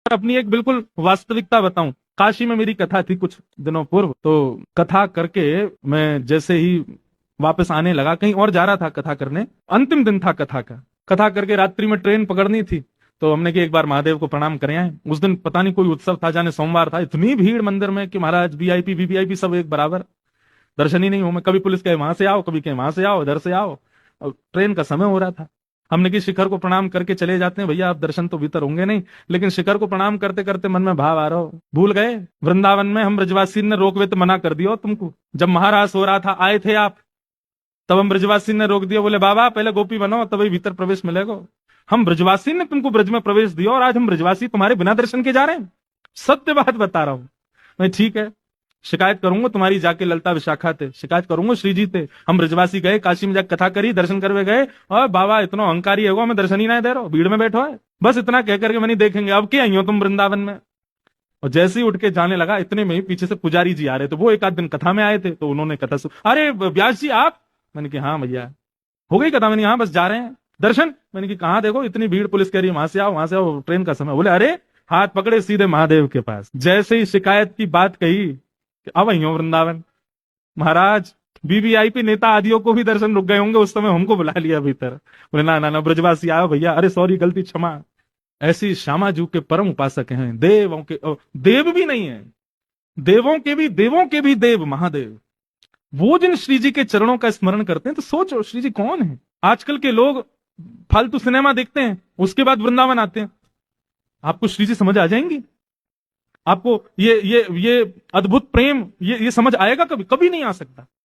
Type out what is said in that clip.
अपनी एक बिल्कुल वास्तविकता बताऊं, काशी में मेरी कथा थी कुछ दिनों पूर्व। तो कथा करके मैं जैसे ही वापस आने लगा, कहीं और जा रहा था कथा करने, अंतिम दिन था कथा का। कथा करके रात्रि में ट्रेन पकड़नी थी, तो हमने कि एक बार महादेव को प्रणाम करें आए। उस दिन पता नहीं कोई उत्सव था, जाने सोमवार था, इतनी भीड़ मंदिर में कि महाराज वीआईपी वीवीआईपी सब एक बराबर, दर्शन ही नहीं हो। मैं कभी पुलिस कहे वहां से आओ, कभी कहे वहां से आओ, इधर से आओ, और ट्रेन का समय हो रहा था। हमने कि शिखर को प्रणाम करके चले जाते हैं, भैया आप दर्शन तो भीतर होंगे नहीं। लेकिन शिखर को प्रणाम करते करते मन में भाव आ रहा हो, भूल गए वृंदावन में हम ब्रजवासी ने रोकवे तो मना कर दिया तुमको। जब महारास हो रहा था आए थे आप, तब हम ब्रजवासी ने रोक दिया, बोले बाबा पहले गोपी बनो तभी भीतर प्रवेश मिलेगा। हम ब्रजवासी ने तुमको ब्रज में प्रवेश दिया और आज हम ब्रजवासी तुम्हारे बिना दर्शन के जा रहे हैं। सत्य बात बता रहा हूं मैं। ठीक है, शिकायत करूंगा तुम्हारी, जाके ललता विशाखा थे शिकायत करूंगा, श्री जी थे। हम ब्रजवासी गए, काशी में जाकर कथा करी, दर्शन करवे गए, और बाबा इतना अहंकारी है, हमें दर्शन ही नहीं दे रहा, भीड़ में बैठो है, बस इतना कह करके मैंने देखेंगे अब क्या आई हो तुम वृंदावन में। और जैसे ही उठ के जाने लगा, इतने में ही पीछे से पुजारी जी आ रहे थे, वो एक आध दिन कथा में आए थे, तो उन्होंने कथा अरे व्यास जी आप। मैंने कहा हाँ भैया, हो गई कथा? मैंने हाँ बस जा रहे हैं दर्शन। मैंने कहा कहाँ देखो इतनी भीड़, पुलिस कह रही है वहां से आओ, वहां से आओ, ट्रेन का समय। बोले अरे, हाथ पकड़े सीधे महादेव के पास। जैसे ही शिकायत की बात कही कि अब आई हो वृंदावन, महाराज वीवीआईपी नेता आदियों को भी दर्शन रुक गए होंगे उस समय, हमको बुला लिया भीतर। बोले ना ना ना ब्रजवासी आओ भैया, अरे सॉरी गलती क्षमा। ऐसी श्यामाजू के परम उपासक हैं, देवों के देव भी नहीं है, देवों के भी देव महादेव। वो जिन श्री जी के चरणों का स्मरण करते हैं, तो सोचो श्री जी कौन है। आजकल के लोग फालतू सिनेमा देखते हैं, उसके बाद वृंदावन आते हैं। आपको श्री जी समझ आ जाएंगी? आपको ये अद्भुत प्रेम ये समझ आएगा? कभी कभी नहीं आ सकता।